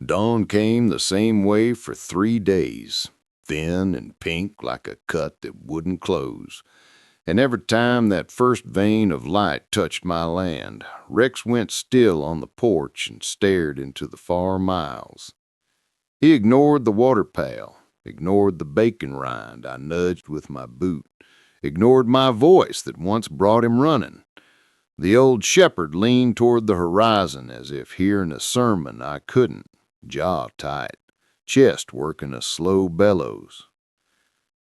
Dawn came the same way for 3 days, thin and pink like a cut that wouldn't close. And every time that first vein of light touched my land, Rex went still on the porch and stared into the far miles. He ignored the water pail, ignored the bacon rind I nudged with my boot, ignored my voice that once brought him running. The old shepherd leaned toward the horizon as if hearing a sermon I couldn't, jaw tight, chest working a slow bellows.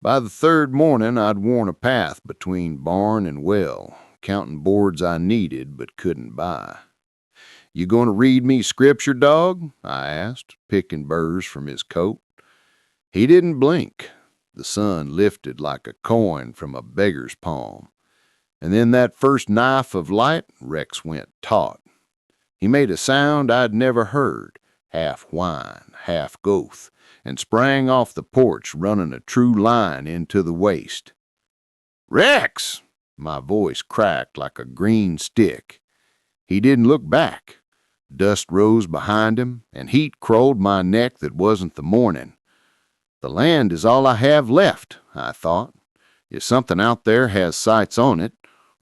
By the third morning, I'd worn a path between barn and well, counting boards I needed but couldn't buy. "You going to read me scripture, dog?" I asked, picking burrs from his coat. He didn't blink. The sun lifted like a coin from a beggar's palm. And then that first knife of light, Rex went taut. He made a sound I'd never heard, half whine, half oath, and sprang off the porch, running a true line into the waste. "Rex!" My voice cracked like a green stick. He didn't look back. Dust rose behind him, and heat crawled my neck that wasn't the morning. The land is all I have left, I thought. If something out there has sights on it,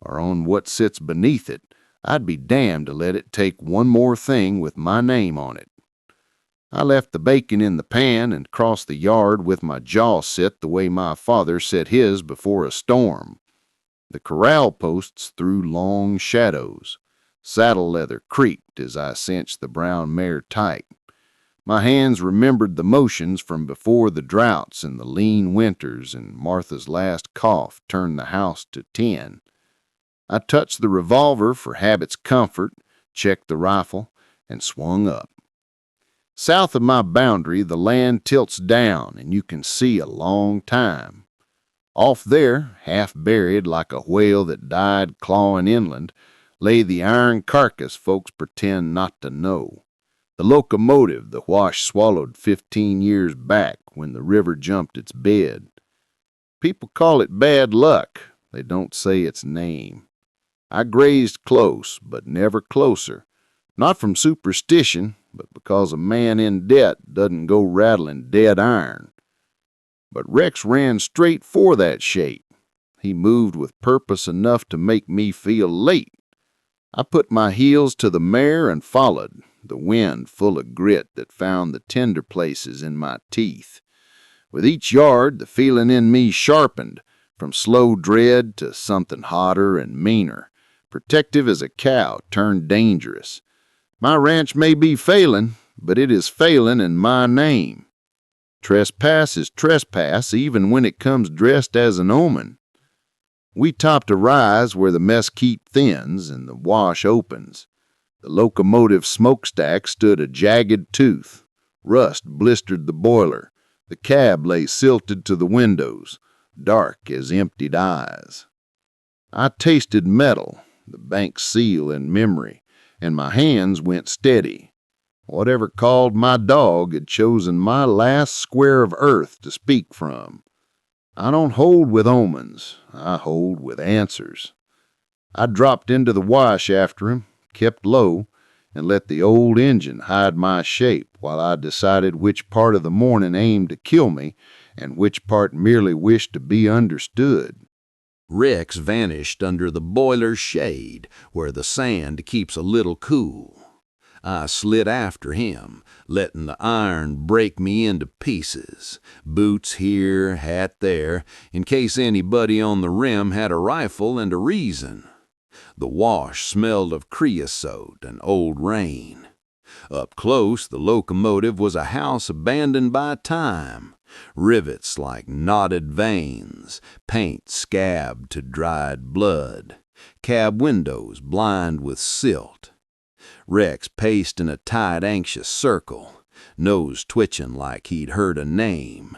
or on what sits beneath it, I'd be damned to let it take one more thing with my name on it. I left the bacon in the pan and crossed the yard with my jaw set the way my father set his before a storm. The corral posts threw long shadows. Saddle leather creaked as I cinched the brown mare tight. My hands remembered the motions from before the droughts and the lean winters, and Martha's last cough turned the house to 10. I touched the revolver for habit's comfort, checked the rifle, and swung up. South of my boundary, the land tilts down, and you can see a long time. Off there, half buried like a whale that died clawing inland, lay the iron carcass folks pretend not to know. The locomotive the Wash swallowed 15 years back when the river jumped its bed. People call it bad luck. They don't say its name. I grazed close, but never closer. Not from superstition, but because a man in debt doesn't go rattling dead iron. But Rex ran straight for that shape. He moved with purpose enough to make me feel late. I put my heels to the mare and followed, the wind full of grit that found the tender places in my teeth. With each yard, the feeling in me sharpened, from slow dread to something hotter and meaner, protective as a cow turned dangerous. My ranch may be failing, but it is failing in my name. Trespass is trespass even when it comes dressed as an omen. We topped a rise where the mesquite thins and the Wash opens. The locomotive smokestack stood a jagged tooth. Rust blistered the boiler. The cab lay silted to the windows, dark as emptied eyes. I tasted metal, the bank seal in memory, and my hands went steady. Whatever called my dog had chosen my last square of earth to speak from. I don't hold with omens, I hold with answers. I dropped into the Wash after him, kept low, and let the old engine hide my shape while I decided which part of the morning aimed to kill me and which part merely wished to be understood. Rex vanished under the boiler's shade, where the sand keeps a little cool. I slid after him, letting the iron break me into pieces, boots here, hat there, in case anybody on the rim had a rifle and a reason. The Wash smelled of creosote and old rain. Up close, the locomotive was a house abandoned by time. Rivets like knotted veins, paint scabbed to dried blood, cab windows blind with silt. Rex paced in a tight, anxious circle, nose twitching like he'd heard a name.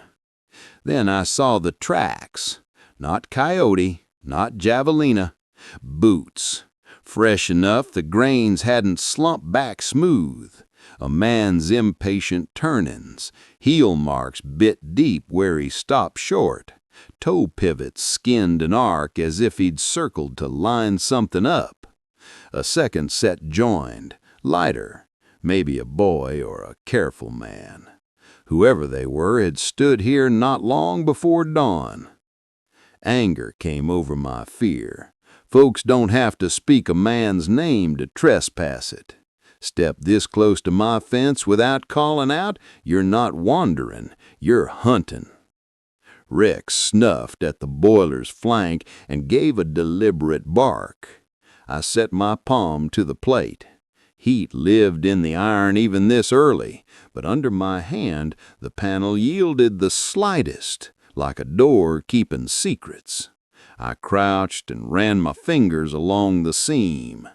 Then I saw the tracks. Not coyote, not javelina. Boots. Fresh enough the grains hadn't slumped back smooth. A man's impatient turnings, heel marks bit deep where he stopped short, toe pivots skinned an arc as if he'd circled to line something up. A second set joined, lighter, Maybe a boy or a careful man. Whoever they were had stood here not long before dawn. Anger came over my fear. Folks don't have to speak a man's name to trespass it. Step this close to my fence without calling out, you're not wandering, you're hunting. Rex snuffed at the boiler's flank and gave a deliberate bark. I set my palm to the plate. Heat lived in the iron even this early, but under my hand the panel yielded the slightest, like a door keeping secrets. I crouched and ran my fingers along the seam.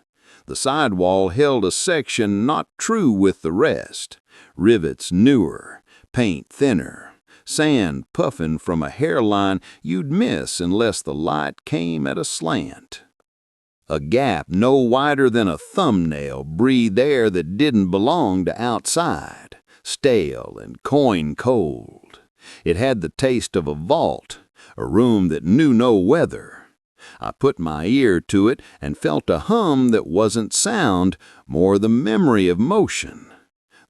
The sidewall held a section not true with the rest, rivets newer, paint thinner, sand puffing from a hairline you'd miss unless the light came at a slant. A gap no wider than a thumbnail breathed air that didn't belong to outside, stale and coin cold. It had the taste of a vault, a room that knew no weather. I put my ear to it and felt a hum that wasn't sound, more the memory of motion.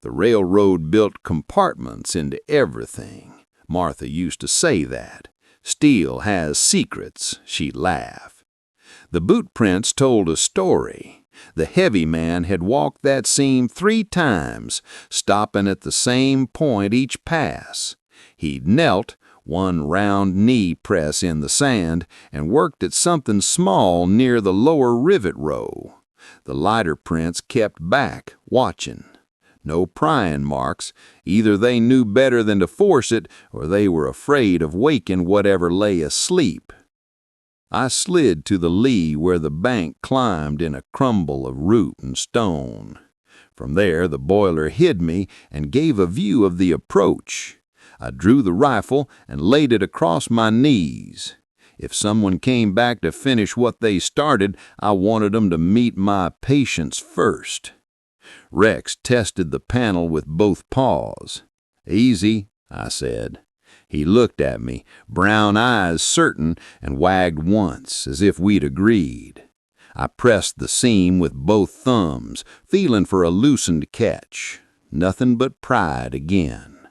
The railroad built compartments into everything. Martha used to say that. Steel has secrets, she'd laugh. The boot prints told a story. The heavy man had walked that seam 3 times, stopping at the same point each pass. He'd knelt, one round knee press in the sand, and worked at something small near the lower rivet row. The lighter prints kept back, watching. No prying marks. Either they knew better than to force it, or they were afraid of waking whatever lay asleep. I slid to the lee where the bank climbed in a crumble of root and stone. From there the boiler hid me and gave a view of the approach. I drew the rifle and laid it across my knees. If someone came back to finish what they started, I wanted 'em to meet my patience first. Rex tested the panel with both paws. "Easy," I said. He looked at me, brown eyes certain, and wagged once, as if we'd agreed. I pressed the seam with both thumbs, feeling for a loosened catch. Nothing but pride again.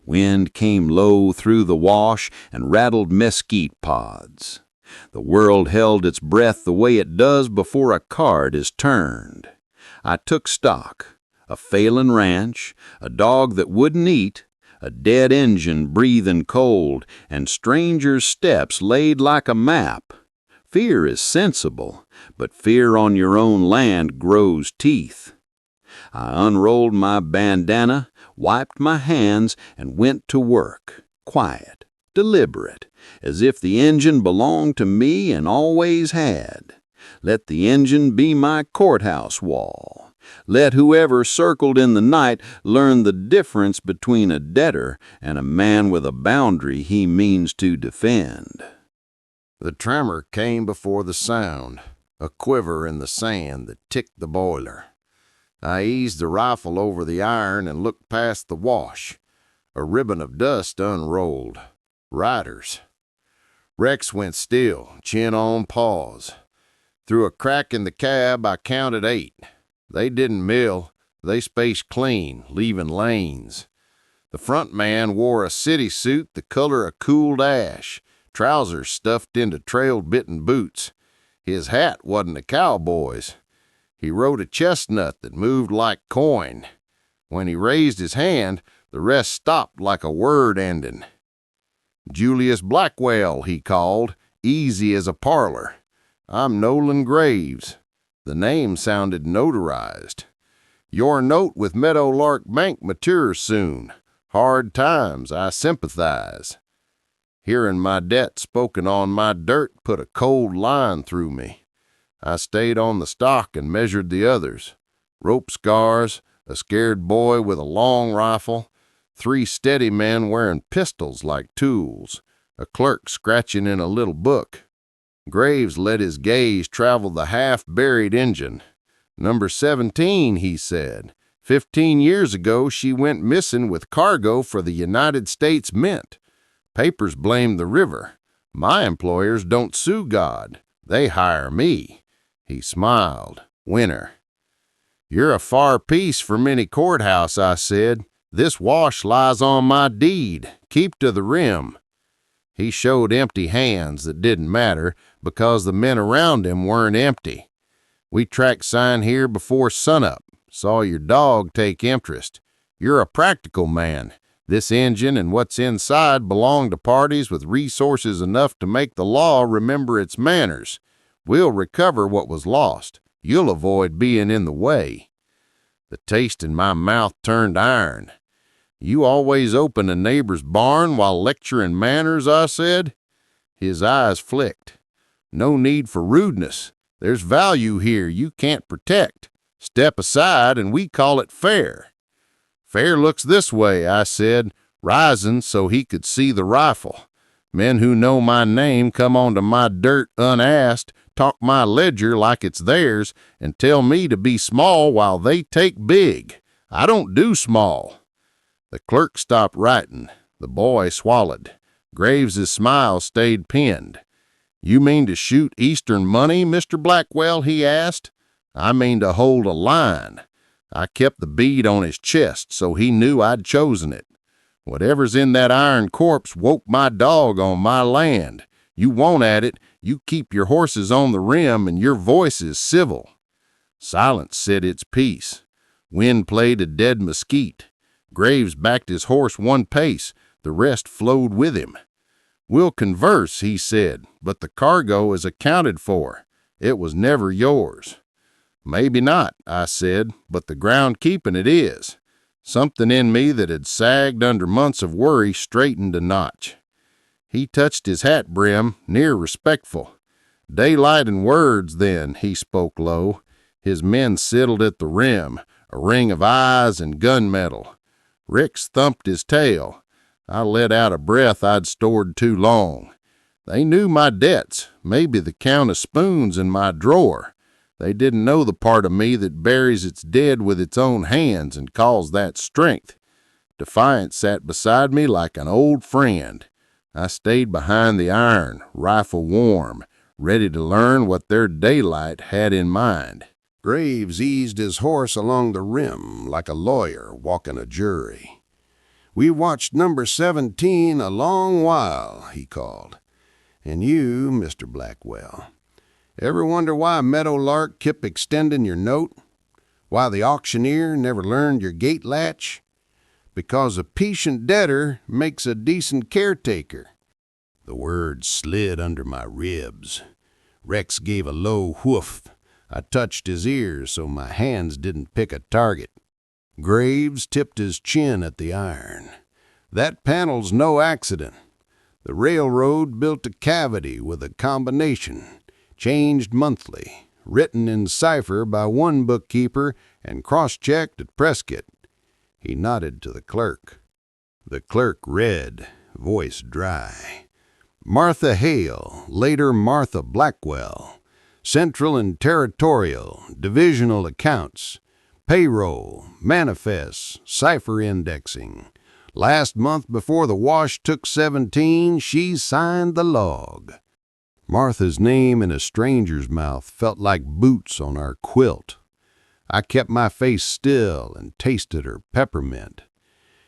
Wind came low through the wash and rattled mesquite pods. The world held its breath the way it does before a card is turned. I took stock. A failing ranch, a dog that wouldn't eat, a dead engine breathing cold, and strangers' steps laid like a map. Fear is sensible, but fear on your own land grows teeth. I unrolled my bandana, wiped my hands, and went to work, quiet, deliberate, as if the engine belonged to me and always had. Let the engine be my courthouse wall. Let whoever circled in the night learn the difference between a debtor and a man with a boundary he means to defend. The tremor came before the sound, a quiver in the sand that ticked the boiler. I eased the rifle over the iron and looked past the wash. A ribbon of dust unrolled. Riders. Rex went still, chin on paws. Through a crack in the cab, I counted 8. They didn't mill. They spaced clean, leaving lanes. The front man wore a city suit the color of cooled ash, trousers stuffed into trail-bitten boots. His hat wasn't a cowboy's. He rode a chestnut that moved like coin. When he raised his hand, the rest stopped like a word ending. "Julius Blackwell," he called, easy as a parlor. "I'm Nolan Graves." The name sounded notarized. "Your note with Meadowlark Bank matures soon. Hard times, I sympathize." Hearing my debt spoken on my dirt put a cold line through me. I stayed on the stock and measured the others. Rope scars, a scared boy with a long rifle, 3 steady men wearing pistols like tools, a clerk scratching in a little book. Graves let his gaze travel the half-buried engine. "Number 17, he said. 15 years ago she went missing with cargo for the United States Mint. Papers blame the river. My employers don't sue God. They hire me." He smiled. "Winner." "You're a far piece from any courthouse," I said. "This wash lies on my deed. Keep to the rim." He showed empty hands that didn't matter because the men around him weren't empty. "We tracked sign here before sunup. Saw your dog take interest. You're a practical man. This engine and what's inside belong to parties with resources enough to make the law remember its manners. We'll recover what was lost. You'll avoid being in the way." The taste in my mouth turned iron. "You always open a neighbor's barn while lecturing manners," I said. His eyes flicked. "No need for rudeness. There's value here you can't protect. Step aside and we call it fair." "Fair looks this way," I said, rising so he could see the rifle. "Men who know my name come onto my dirt unasked, talk my ledger like it's theirs, and tell me to be small while they take big. I don't do small." The clerk stopped writing. The boy swallowed. Graves's smile stayed pinned. "You mean to shoot Eastern money, Mr. Blackwell?" he asked. "I mean to hold a line." I kept the bead on his chest so he knew I'd chosen it. "Whatever's in that iron corpse woke my dog on my land. You won't at it. You keep your horses on the rim and your voice is civil." Silence said its piece. Wind played a dead mesquite. Graves backed his horse one pace. The rest flowed with him. "We'll converse," he said, "but the cargo is accounted for. It was never yours." "Maybe not," I said, "but the ground keeping it is." Something in me that had sagged under months of worry straightened a notch. He touched his hat brim, near respectful. "Daylight and words, then," he spoke low. His men sidled at the rim, a ring of eyes and gunmetal. Ricks thumped his tail. I let out a breath I'd stored too long. They knew my debts, maybe the count of spoons in my drawer. They didn't know the part of me that buries its dead with its own hands and calls that strength. Defiance sat beside me like an old friend. I stayed behind the iron, rifle warm, ready to learn what their daylight had in mind. Graves eased his horse along the rim like a lawyer walking a jury. "We watched number 17 a long while," he called. "And you, Mr. Blackwell, ever wonder why Meadowlark kept extending your note? Why the auctioneer never learned your gate latch? Because a patient debtor makes a decent caretaker." The words slid under my ribs. Rex gave a low whoof. I touched his ears so my hands didn't pick a target. Graves tipped his chin at the iron. "That panel's no accident. The railroad built a cavity with a combination, changed monthly, written in cipher by one bookkeeper and cross-checked at Prescott." He nodded to the clerk. The clerk read, voice dry. "Martha Hale, later Martha Blackwell. Central and Territorial, Divisional Accounts, Payroll, Manifests, Cipher Indexing. Last month before the wash took 17, she signed the log." Martha's name in a stranger's mouth felt like boots on our quilt. I kept my face still and tasted her peppermint.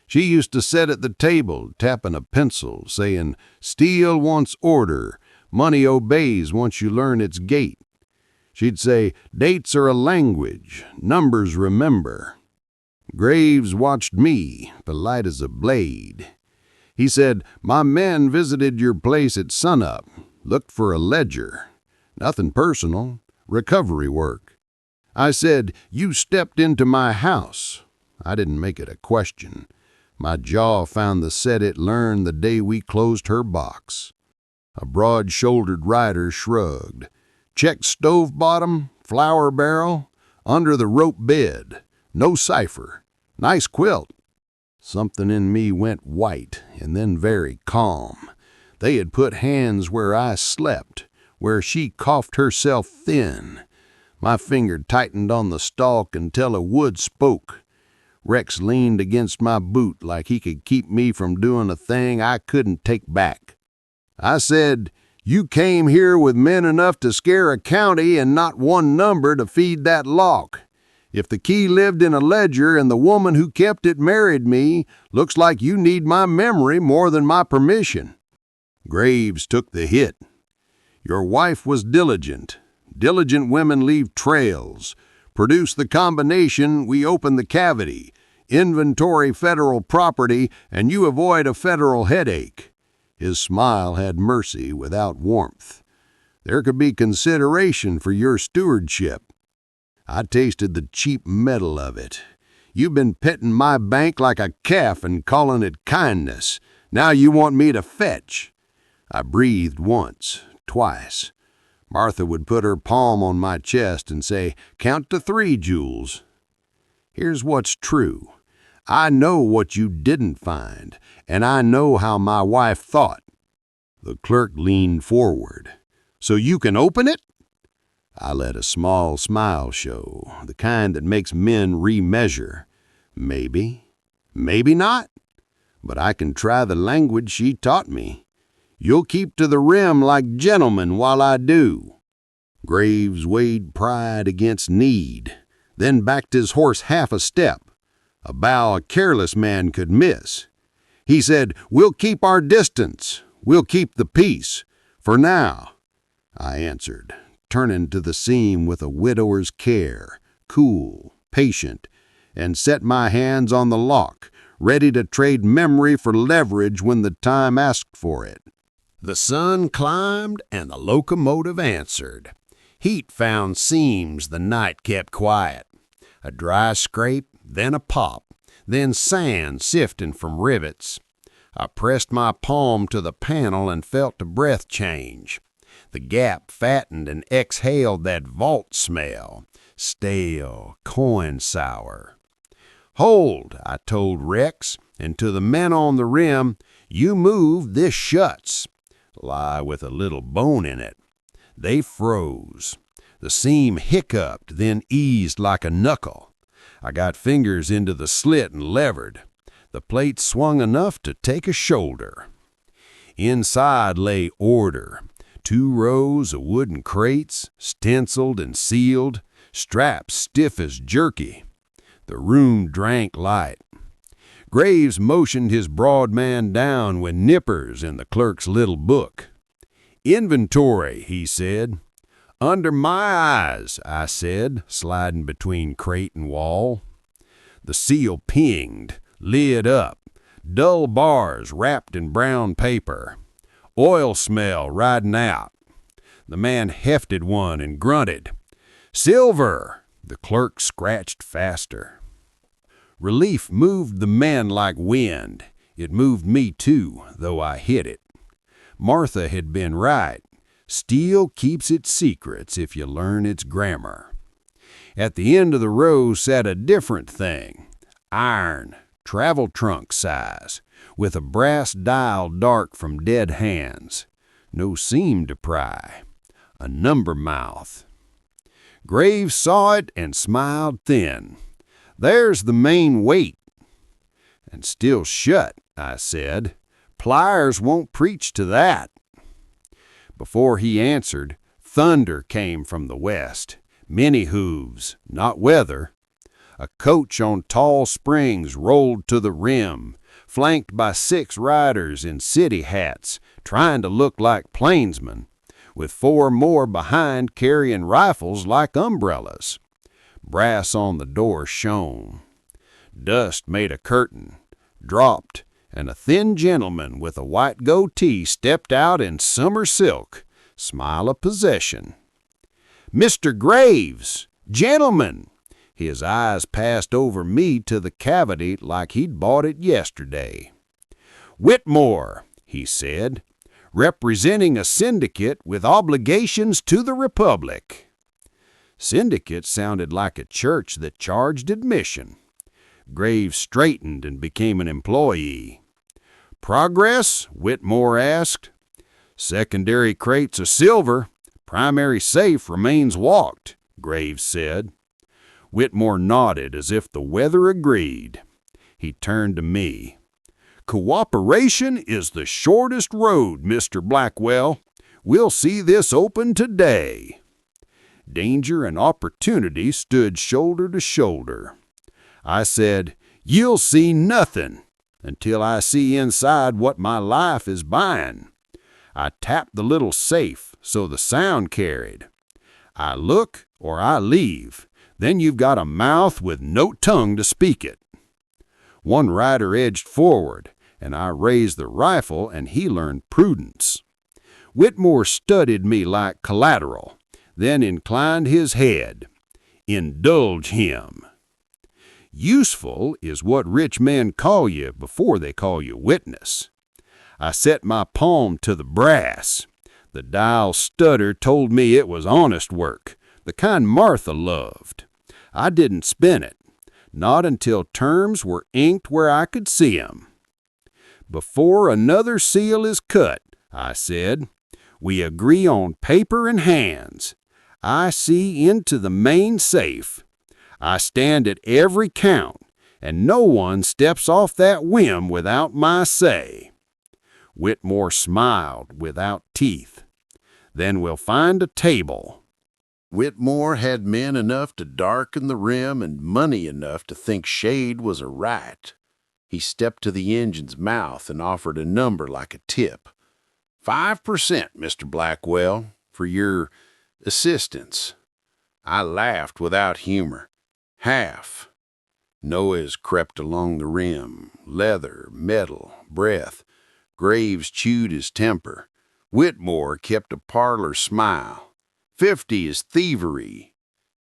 She used to sit at the table, tapping a pencil, saying, "Steel wants order. Money obeys once you learn its gait." She'd say, "Dates are a language. Numbers remember." Graves watched me, polite as a blade. He said, "My men visited your place at sunup. Looked for a ledger. Nothing personal. Recovery work." I said, "You stepped into my house." I didn't make it a question. My jaw found the set it learned the day we closed her box. A broad-shouldered rider shrugged. "Checked stove bottom, flour barrel, under the rope bed. No cipher. Nice quilt." Something in me went white and then very calm. They had put hands where I slept, where she coughed herself thin. My finger tightened on the stalk until a wood spoke. Rex leaned against my boot like he could keep me from doing a thing I couldn't take back. I said, "You came here with men enough to scare a county and not one number to feed that lock. If the key lived in a ledger and the woman who kept it married me, looks like you need my memory more than my permission." Graves took the hit. "Your wife was diligent. Diligent women leave trails. Produce the combination, we open the cavity. Inventory federal property, and you avoid a federal headache." His smile had mercy without warmth. "There could be consideration for your stewardship." I tasted the cheap metal of it. "You've been petting my bank like a calf and calling it kindness. Now you want me to fetch." I breathed once, twice. Martha would put her palm on my chest and say, "Count to 3, Jules." Here's what's true. I know what you didn't find, and I know how my wife thought. The clerk leaned forward. "So you can open it?" I let a small smile show, the kind that makes men remeasure. Maybe, maybe not, but I can try the language she taught me. "You'll keep to the rim like gentlemen while I do." Graves weighed pride against need, then backed his horse half a step, a bow a careless man could miss. He said, "We'll keep our distance. We'll keep the peace. For now," I answered, turning to the seam with a widower's care, cool, patient, and set my hands on the lock, ready to trade memory for leverage when the time asked for it. The sun climbed and the locomotive answered. Heat found seams the night kept quiet. A dry scrape, then a pop, then sand sifting from rivets. I pressed my palm to the panel and felt a breath change. The gap fattened and exhaled that vault smell, stale, coin sour. "Hold," I told Rex, and to the men on the rim, "You move, this shuts." Lie with a little bone in it. They froze. The seam hiccuped, then eased like a knuckle. I got fingers into the slit and levered. The plate swung enough to take a shoulder. Inside lay order. 2 rows of wooden crates, stenciled and sealed, straps stiff as jerky. The room drank light. Graves motioned his broad man down with nippers in the clerk's little book. "Inventory," he said. "Under my eyes," I said, sliding between crate and wall. The seal pinged, lid up, dull bars wrapped in brown paper. Oil smell riding out. The man hefted one and grunted. "Silver!" The clerk scratched faster. Relief moved the men like wind. It moved me too, though I hid it. Martha had been right. Steel keeps its secrets if you learn its grammar. At the end of the row sat a different thing. Iron, travel trunk size, with a brass dial dark from dead hands. No seam to pry. A number mouth. Graves saw it and smiled thin. "There's the main weight." "And still shut," I said. "Pliers won't preach to that." Before he answered, thunder came from the west. Many hooves, not weather. A coach on tall springs rolled to the rim, flanked by 6 riders in city hats, trying to look like plainsmen, with 4 more behind carrying rifles like umbrellas. Brass on the door shone. Dust made a curtain, dropped, and a thin gentleman with a white goatee stepped out in summer silk, smile of possession. "Mr. Graves! Gentlemen!" His eyes passed over me to the cavity like he'd bought it yesterday. "Whitmore," he said, "representing a syndicate with obligations to the Republic." Syndicate sounded like a church that charged admission. Graves straightened and became an employee. "Progress?" Whitmore asked. "Secondary crates of silver. Primary safe remains walked," Graves said. Whitmore nodded as if the weather agreed. He turned to me. "Cooperation is the shortest road, Mr. Blackwell. We'll see this open today." Danger and opportunity stood shoulder to shoulder. I said, "You'll see nothing until I see inside what my life is buying." I tapped the little safe so the sound carried. I look or I leave. Then you've got a mouth with no tongue to speak it. One rider edged forward, and I raised the rifle, and he learned prudence. Whitmore studied me like collateral, then inclined his head. "Indulge him." Useful is what rich men call you before they call you witness. I set my palm to the brass. The dial stutter told me it was honest work, the kind Martha loved. I didn't spin it, not until terms were inked where I could see 'em. "Before another seal is cut," I said, "we agree on paper and hands. I see into the main safe. I stand at every count, and no one steps off that whim without my say." Whitmore smiled without teeth. "Then we'll find a table." Whitmore had men enough to darken the rim and money enough to think shade was a right. He stepped to the engine's mouth and offered a number like a tip. 5%, Mr. Blackwell, for your assistance." I laughed without humor. "Half." Noise crept along the rim, leather, metal, breath. Graves chewed his temper. Whitmore kept a parlor smile. 50 is thievery."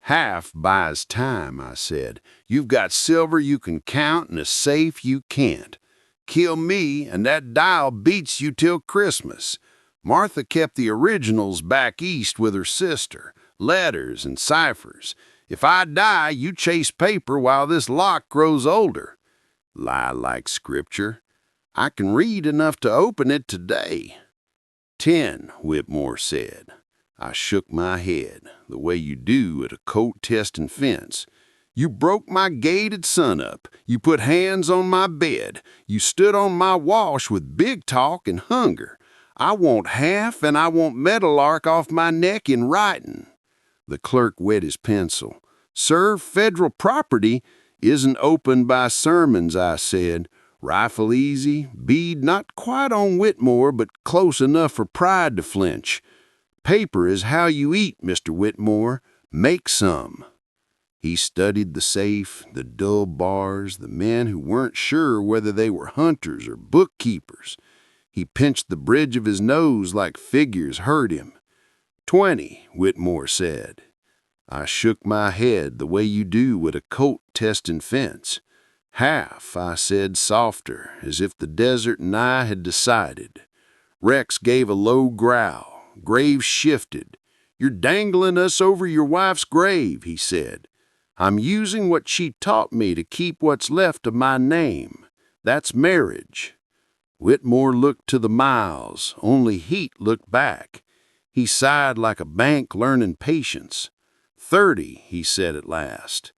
"Half buys time," I said. "You've got silver you can count and a safe you can't. Kill me, and that dial beats you till Christmas." Martha kept the originals back east with her sister, letters and ciphers. "If I die, you chase paper while this lock grows older." Lie like scripture. "I can read enough to open it today." 10, Whitmore said. I shook my head, the way you do at a coat testing fence. "You broke my gate at sunup. You put hands on my bed. You stood on my wash with big talk and hunger. I want half, and I want meadowlark off my neck in writing." The clerk wet his pencil. "Sir, federal property isn't opened by sermons," I said. "Rifle easy, bead not quite on Whitmore, but close enough for pride to flinch. Paper is how you eat, Mr. Whitmore. Make some." He studied the safe, the dull bars, the men who weren't sure whether they were hunters or bookkeepers. He pinched the bridge of his nose like figures hurt him. 20, Whitmore said. I shook my head the way you do at a coat testing fence. "Half," I said softer, as if the desert and I had decided. Rex gave a low growl. Graves shifted. "You're dangling us over your wife's grave," he said. "I'm using what she taught me to keep what's left of my name. That's marriage." Whitmore looked to the miles. Only Heat looked back. He sighed like a bank learning patience. 30, he said at last.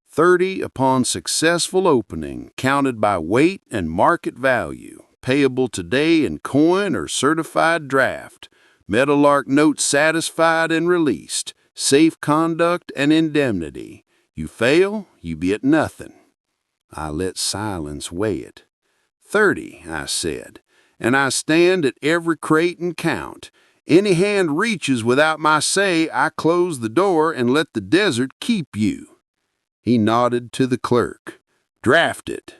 30 upon successful opening, counted by weight and market value, payable today in coin or certified draft, Meadowlark note satisfied and released, safe conduct and indemnity. You fail, you be at nothing. I let silence weigh it. 30, I said, and I stand at every crate and count. Any hand reaches without my say, I close the door and let the desert keep you. He nodded to the clerk. Draft it.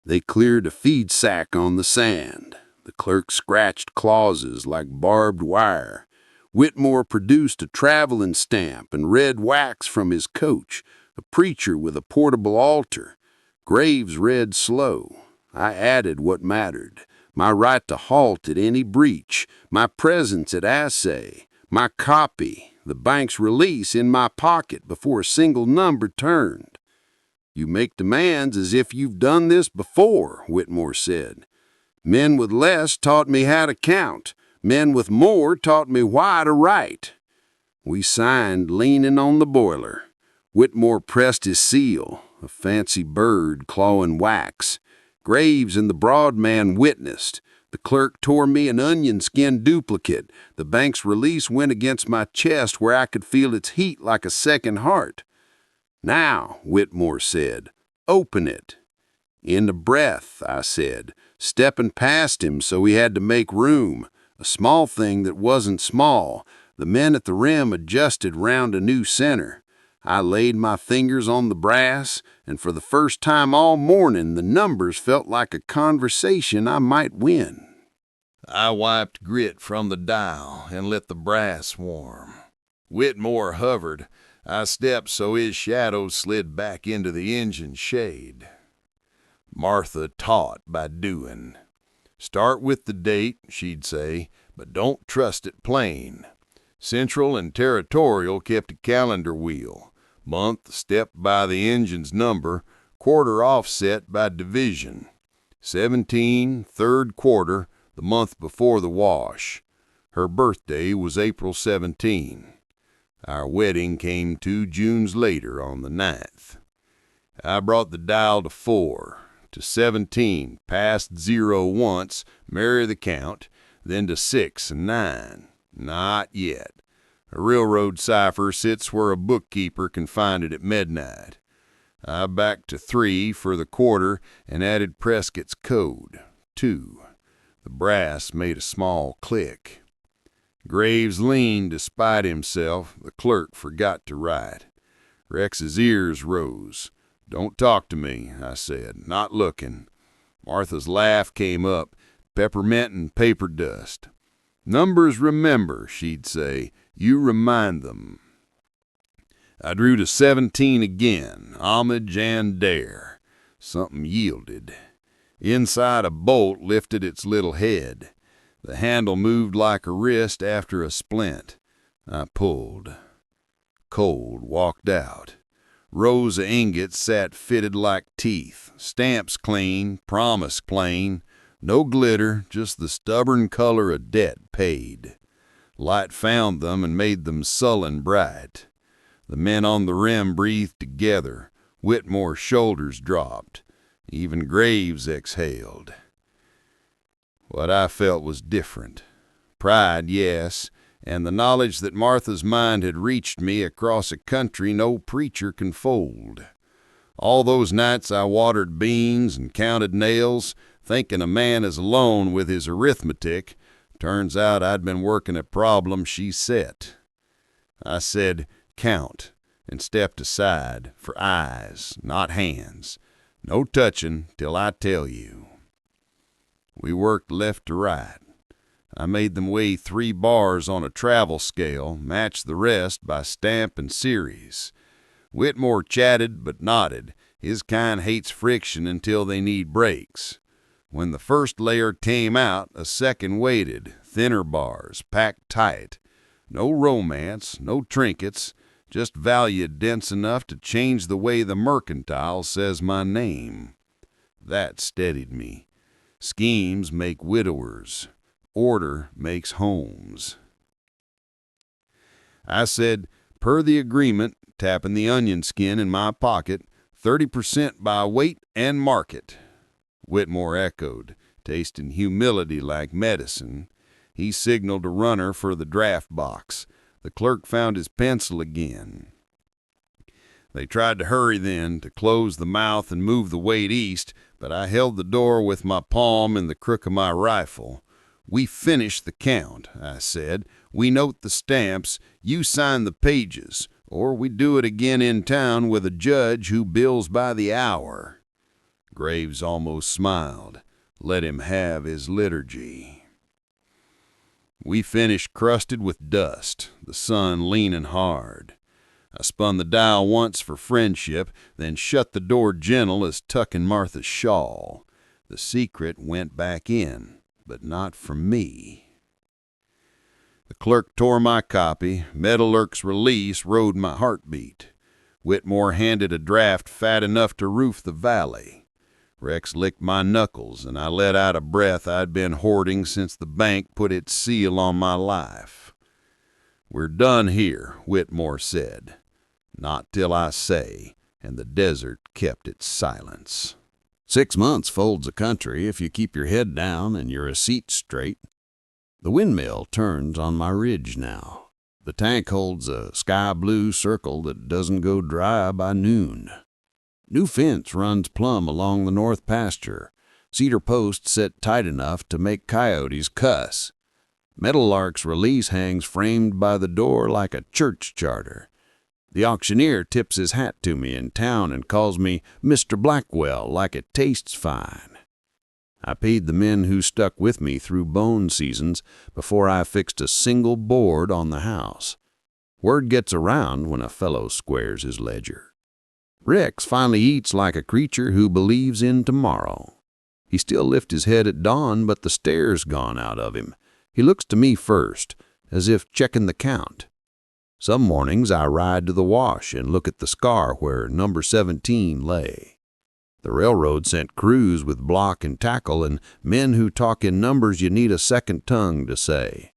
They cleared a feed sack on the sand. The clerk scratched clauses like barbed wire. Whitmore produced a traveling stamp and red wax from his coach, a preacher with a portable altar. Graves read slow. I added what mattered. My right to halt at any breach, my presence at assay, my copy, the bank's release in my pocket before a single number turned. You make demands as if you've done this before, Whitmore said. Men with less taught me how to count. Men with more taught me why to write. We signed leaning on the boiler. Whitmore pressed his seal, a fancy bird clawing wax. Graves and the broad man witnessed. The clerk tore me an onion skin duplicate. The bank's release went against my chest where I could feel its heat like a second heart. "Now," Whitmore said, "open it." "In a breath," I said, stepping past him so he had to make room. A small thing that wasn't small. The men at the rim adjusted round a new center. I laid my fingers on the brass, and for the first time all morning, the numbers felt like a conversation I might win. I wiped grit from the dial and let the brass warm. Whitmore hovered. I stepped so his shadow slid back into the engine shade. Martha taught by doing. Start with the date, she'd say, but don't trust it plain. Central and Territorial kept a calendar wheel, month stepped by the engine's number, quarter offset by division. 17, third quarter, the month before the wash. Her birthday was April 17. Our wedding came 2 Junes later on the 9th. I brought the dial to 4, to 17, past 0 once, marry the count, then to 6 and 9. Not yet. A railroad cipher sits where a bookkeeper can find it at midnight. I backed to 3 for the quarter and added Prescott's code, 2. The brass made a small click. Graves leaned despite himself. The clerk forgot to write. Rex's ears rose. "Don't talk to me," I said, not looking. Martha's laugh came up, peppermint and paper dust. "Numbers remember," she'd say. "You remind them." I drew to 17 again, homage and dare. Something yielded. Inside a bolt lifted its little head. The handle moved like a wrist after a splint. I pulled. Cold walked out. Rows of ingots sat fitted like teeth. Stamps clean, promise plain. No glitter, just the stubborn color of debt paid. Light found them and made them sullen bright. The men on the rim breathed together. Whitmore's shoulders dropped. Even Graves exhaled. What I felt was different. Pride, yes, and the knowledge that Martha's mind had reached me across a country no preacher can fold. All those nights I watered beans and counted nails, thinking a man is alone with his arithmetic. Turns out I'd been working a problem she set. I said, "Count," and stepped aside for eyes, not hands. No touching till I tell you. We worked left to right. I made them weigh 3 bars on a travel scale, matched the rest by stamp and series. Whitmore chatted but nodded. His kind hates friction until they need brakes. When the first layer came out, a second waited, thinner bars, packed tight. No romance, no trinkets, just value dense enough to change the way the mercantile says my name. That steadied me. Schemes make widowers. Order makes homes. I said, "Per the agreement," tapping the onion skin in my pocket, 30% by weight and market. Whitmore echoed, tasting humility like medicine. He signaled a runner for the draft box. The clerk found his pencil again. They tried to hurry then, to close the mouth and move the weight east, but I held the door with my palm in the crook of my rifle. "We finish the count," I said. "We note the stamps, you sign the pages, or we do it again in town with a judge who bills by the hour." Graves almost smiled. Let him have his liturgy. We finished crusted with dust, the sun leaning hard. I spun the dial once for friendship, then shut the door gentle as tucking Martha's shawl. The secret went back in, but not from me. The clerk tore my copy. Meadowlark's release rode my heartbeat. Whitmore handed a draft fat enough to roof the valley. Rex licked my knuckles, and I let out a breath I'd been hoarding since the bank put its seal on my life. "We're done here," Whitmore said. "Not till I say," and the desert kept its silence. 6 months folds a country if you keep your head down and your receipts straight. The windmill turns on my ridge now. The tank holds a sky blue circle that doesn't go dry by noon. New fence runs plumb along the north pasture, cedar posts set tight enough to make coyotes cuss. Meadowlark's release hangs framed by the door like a church charter. The auctioneer tips his hat to me in town and calls me Mr. Blackwell like it tastes fine. I paid the men who stuck with me through bone seasons before I fixed a single board on the house. Word gets around when a fellow squares his ledger. Rex finally eats like a creature who believes in tomorrow. He still lifts his head at dawn, but the stare's gone out of him. He looks to me first, as if checking the count. Some mornings I ride to the wash and look at the scar where number 17 lay. The railroad sent crews with block and tackle and men who talk in numbers you need a second tongue to say.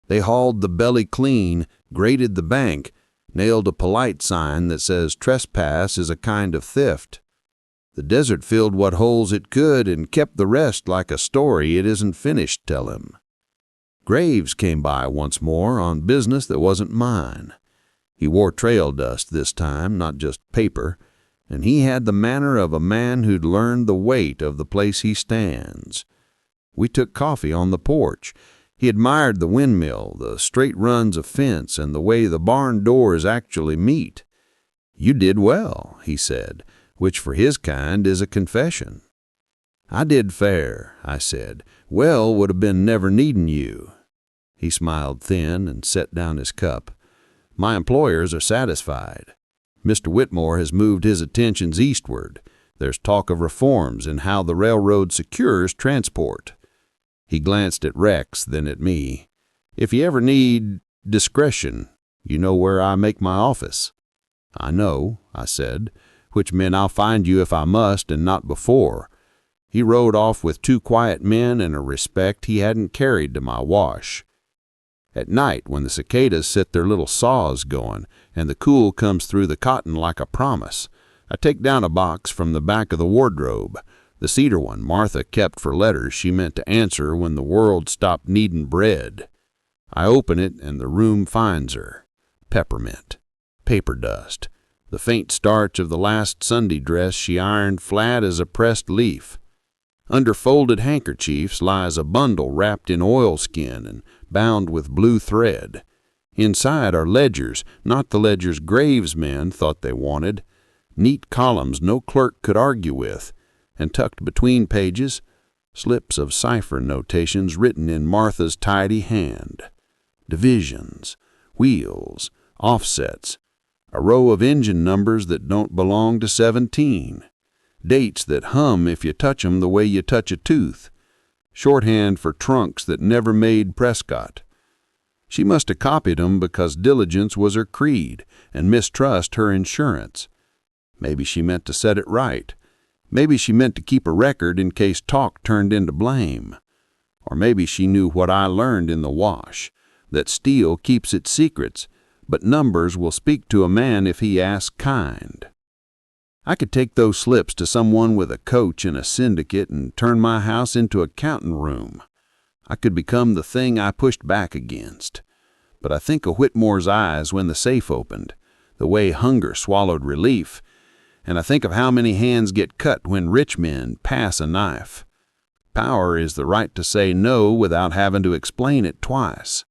They hauled the belly clean, graded the bank, nailed a polite sign that says trespass is a kind of theft. The desert filled what holes it could and kept the rest like a story it isn't finished telling. Graves came by once more on business that wasn't mine. He wore trail dust this time, not just paper, and he had the manner of a man who'd learned the weight of the place he stands. We took coffee on the porch. He admired the windmill, the straight runs of fence, and the way the barn doors actually meet. "You did well," he said, which for his kind is a confession. "I did fair," I said. "Well would have been never needin' you." He smiled thin and set down his cup. "My employers are satisfied. Mr. Whitmore has moved his attentions eastward. There's talk of reforms in how the railroad secures transport." He glanced at Rex, then at me. "If you ever need discretion, you know where I make my office." "I know," I said, "which meant I'll find you if I must and not before." He rode off with 2 quiet men and a respect he hadn't carried to my wash. At night, when the cicadas set their little saws going and the cool comes through the cotton like a promise, I take down a box from the back of the wardrobe, the cedar one Martha kept for letters she meant to answer when the world stopped needin' bread. I open it and the room finds her. Peppermint, paper dust, the faint starch of the last Sunday dress she ironed flat as a pressed leaf. Under folded handkerchiefs lies a bundle wrapped in oilskin and bound with blue thread. Inside are ledgers, not the ledgers Graves men thought they wanted, neat columns no clerk could argue with, and tucked between pages, slips of cipher notations written in Martha's tidy hand. Divisions, wheels, offsets, a row of engine numbers that don't belong to 17. Dates that hum if you touch 'em the way you touch a tooth. Shorthand for trunks that never made Prescott. She must have copied 'em because diligence was her creed and mistrust her insurance. Maybe she meant to set it right. Maybe she meant to keep a record in case talk turned into blame. Or maybe she knew what I learned in the wash, that steel keeps its secrets, but numbers will speak to a man if he asks kind. I could take those slips to someone with a coach and a syndicate and turn my house into a counting room. I could become the thing I pushed back against. But I think of Whitmore's eyes when the safe opened, the way hunger swallowed relief, and I think of how many hands get cut when rich men pass a knife. Power is the right to say no without having to explain it twice.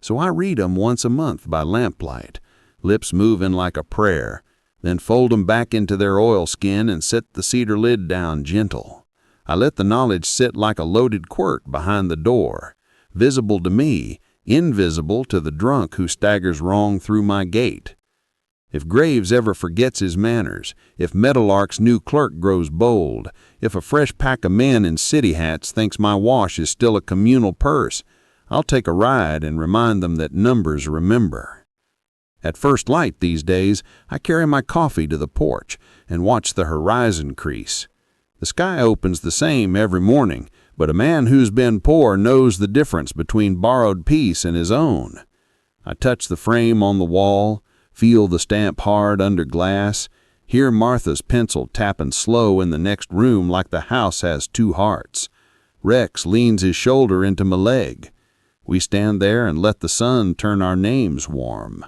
So I read 'em once a month by lamplight, lips moving like a prayer, then fold 'em back into their oilskin and set the cedar lid down gentle. I let the knowledge sit like a loaded quirt behind the door, visible to me, invisible to the drunk who staggers wrong through my gate. If Graves ever forgets his manners, if Meadowlark's new clerk grows bold, if a fresh pack of men in city hats thinks my wash is still a communal purse, I'll take a ride and remind them that numbers remember. At first light these days, I carry my coffee to the porch and watch the horizon crease. The sky opens the same every morning, but a man who's been poor knows the difference between borrowed peace and his own. I touch the frame on the wall, feel the stamp hard under glass, Hear Martha's pencil tapping slow in the next room like the house has two hearts. Rex leans his shoulder into my leg. We stand there and let the sun turn our names warm.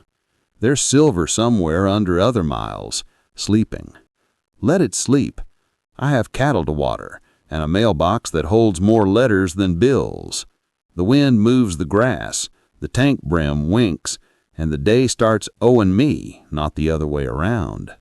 There's silver somewhere under other miles, sleeping. Let it sleep. I have cattle to water, and a mailbox that holds more letters than bills. The wind moves the grass, the tank brim winks, and the day starts owing me, not the other way around.